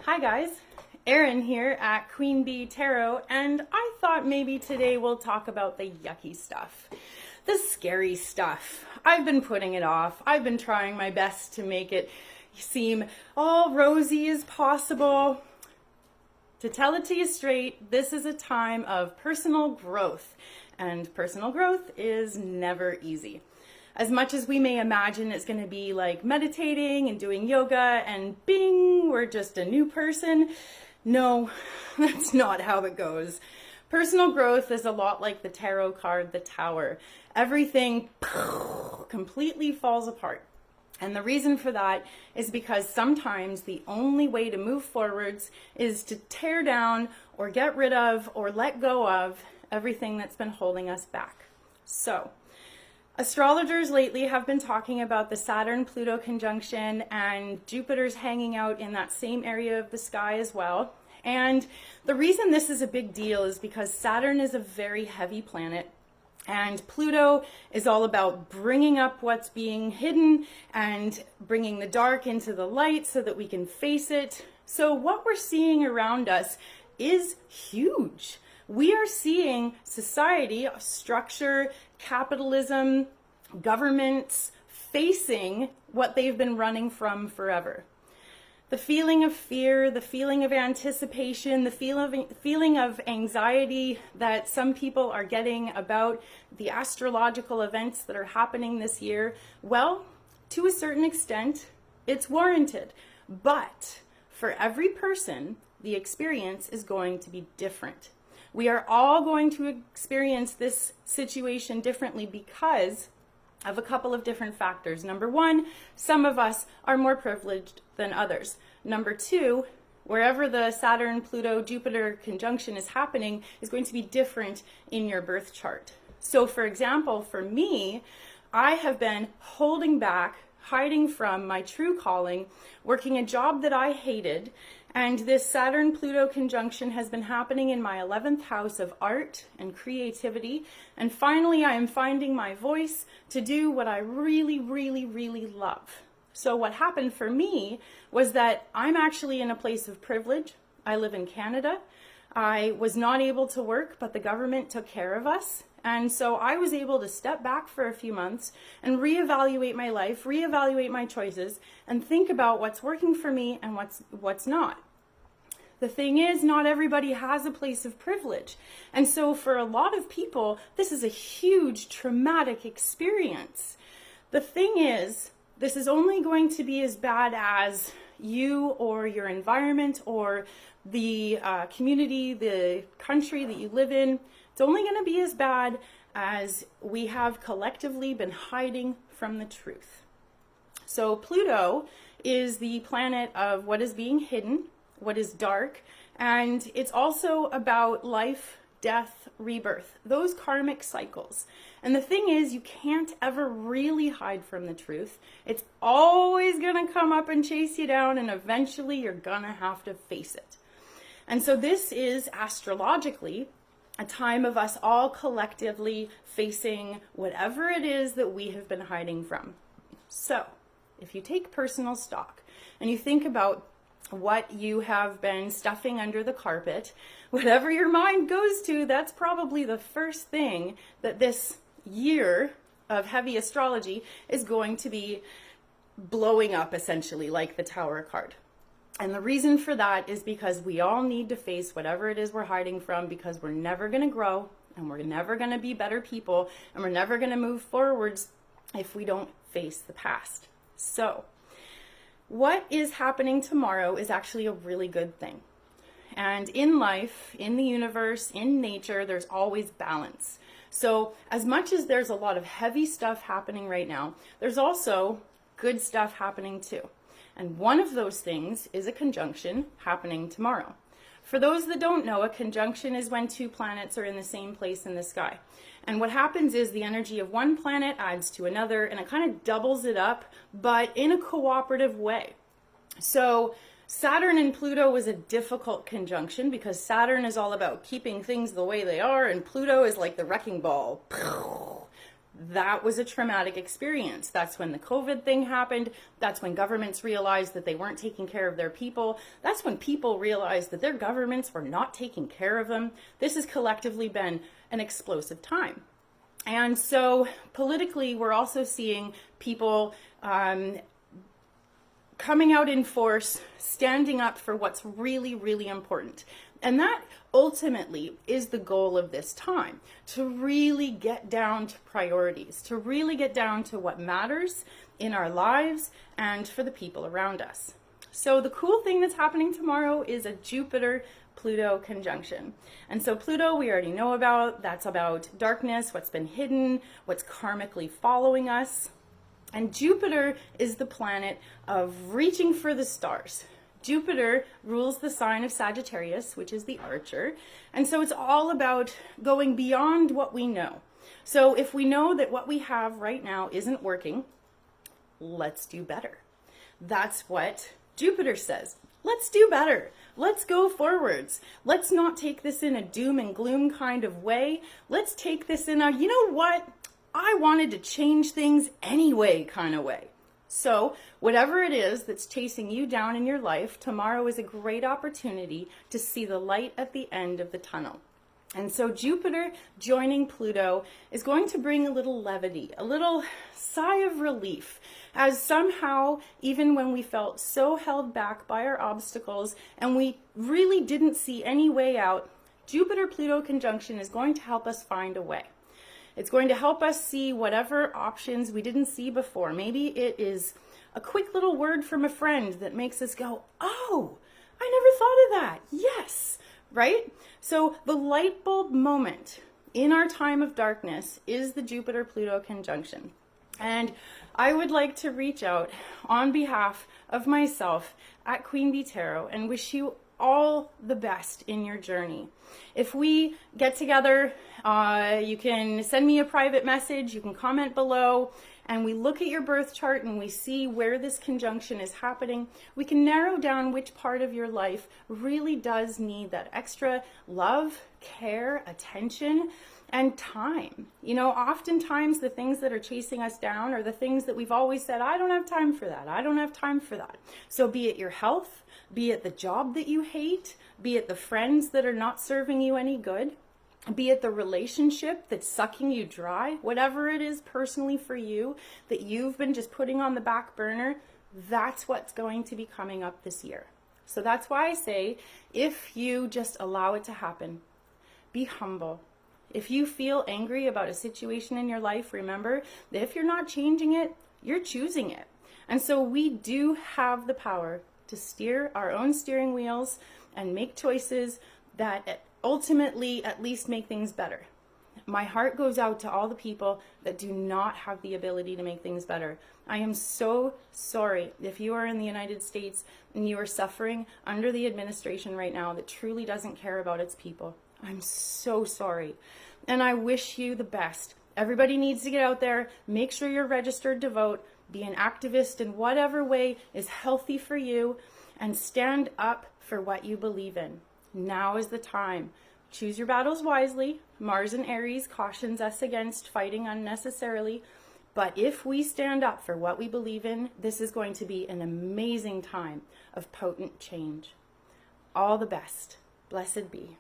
Hi guys, Erin here at Queen Bee Tarot, and I thought maybe today we'll talk about the yucky stuff, the scary stuff. I've been putting it off. I've been trying my best to make it seem all rosy as possible. To tell it to you straight, this is a time of personal growth, and personal growth is never easy. As much as we may imagine it's going to be like meditating and doing yoga and bing, we're just a new person. No, that's not how it goes. Personal growth is a lot like the tarot card, the Tower. Everything completely falls apart. And the reason for that is because sometimes the only way to move forwards is to tear down or get rid of or let go of everything that's been holding us back. So, astrologers lately have been talking about the Saturn-Pluto conjunction, and Jupiter's hanging out in that same area of the sky as well. And the reason this is a big deal is because Saturn is a very heavy planet, and Pluto is all about bringing up what's being hidden and bringing the dark into the light so that we can face it. So what we're seeing around us is huge. We are seeing society, structure, capitalism, governments facing what they've been running from forever. The feeling of fear, the feeling of anticipation, the feeling of anxiety that some people are getting about the astrological events that are happening this year, well, to a certain extent, it's warranted. But for every person, the experience is going to be different. We are all going to experience this situation differently because of a couple of different factors. Number one, some of us are more privileged than others. Number two, wherever the Saturn-Pluto-Jupiter conjunction is happening is going to be different in your birth chart. So for example, for me, I have been holding back, hiding from my true calling, working a job that I hated, and this Saturn-Pluto conjunction has been happening in my 11th house of art and creativity. And finally, I am finding my voice to do what I really, really, really love. So what happened for me was that I'm actually in a place of privilege. I live in Canada. I was not able to work, but the government took care of us. And so I was able to step back for a few months and reevaluate my life, reevaluate my choices, and think about what's working for me and what's not. The thing is, not everybody has a place of privilege. And so for a lot of people, this is a huge traumatic experience. The thing is, this is only going to be as bad as you or your environment or the community, the country that you live in. It's only going to be as bad as we have collectively been hiding from the truth. So Pluto is the planet of what is being hidden, what is dark, and it's also about life, death, rebirth, those karmic cycles. And the thing is, you can't ever really hide from the truth. It's always going to come up and chase you down, and eventually you're going to have to face it. And so this is astrologically a time of us all collectively facing whatever it is that we have been hiding from. So if you take personal stock and you think about what you have been stuffing under the carpet, whatever your mind goes to, that's probably the first thing that this year of heavy astrology is going to be blowing up, essentially, like the Tower card. And the reason for that is because we all need to face whatever it is we're hiding from, because we're never going to grow and we're never going to be better people and we're never going to move forwards if we don't face the past. So what is happening tomorrow is actually a really good thing. And in life, in the universe, in nature, there's always balance. So as much as there's a lot of heavy stuff happening right now, there's also good stuff happening too. And one of those things is a conjunction happening tomorrow. For those that don't know, a conjunction is when two planets are in the same place in the sky. And what happens is the energy of one planet adds to another, and it kind of doubles it up, but in a cooperative way. So Saturn and Pluto was a difficult conjunction because Saturn is all about keeping things the way they are, and Pluto is like the wrecking ball. that was a traumatic experience. That's when the COVID thing happened. That's when governments realized that they weren't taking care of their people. That's when people realized that their governments were not taking care of them. This has collectively been an explosive time. And so politically, we're also seeing people coming out in force, standing up for what's really, really important. And that ultimately is the goal of this time, to really get down to priorities, to really get down to what matters in our lives and for the people around us. So the cool thing that's happening tomorrow is a Jupiter-Pluto conjunction. And so Pluto, we already know about. That's about darkness, what's been hidden, what's karmically following us. And Jupiter is the planet of reaching for the stars. Jupiter rules the sign of Sagittarius, which is the archer. And so it's all about going beyond what we know. So if we know that what we have right now isn't working, let's do better. That's what Jupiter says. Let's do better. Let's go forwards. Let's not take this in a doom and gloom kind of way. Let's take this in a, you know what? I wanted to change things anyway kind of way. So whatever it is that's chasing you down in your life, tomorrow is a great opportunity to see the light at the end of the tunnel. And so Jupiter joining Pluto is going to bring a little levity, a little sigh of relief, as somehow, even when we felt so held back by our obstacles and we really didn't see any way out, Jupiter-Pluto conjunction is going to help us find a way. It's going to help us see whatever options we didn't see before. Maybe it is a quick little word from a friend that makes us go, oh, I never thought of that. Yes, right? So the light bulb moment in our time of darkness is the Jupiter-Pluto conjunction. And I would like to reach out on behalf of myself at Queen Bee Tarot and wish you all the best in your journey. If we get together, you can send me a private message, you can comment below, and we look at your birth chart and we see where this conjunction is happening. We can narrow down which part of your life really does need that extra love, care, attention, and time. You know, oftentimes the things that are chasing us down are the things that we've always said, I don't have time for that. I don't have time for that. So be it your health, be it the job that you hate, be it the friends that are not serving you any good, be it the relationship that's sucking you dry, whatever it is personally for you that you've been just putting on the back burner, that's what's going to be coming up this year. So that's why I say, if you just allow it to happen, be humble. If you feel angry about a situation in your life, remember that if you're not changing it, you're choosing it. And so we do have the power to steer our own steering wheels and make choices that ultimately at least make things better. My heart goes out to all the people that do not have the ability to make things better. I am so sorry if you are in the United States and you are suffering under the administration right now that truly doesn't care about its people. I'm so sorry. And I wish you the best. Everybody needs to get out there, make sure you're registered to vote, be an activist in whatever way is healthy for you, and stand up for what you believe in. Now is the time. Choose your battles wisely. Mars and Aries cautions us against fighting unnecessarily. But if we stand up for what we believe in, this is going to be an amazing time of potent change. All the best. Blessed be.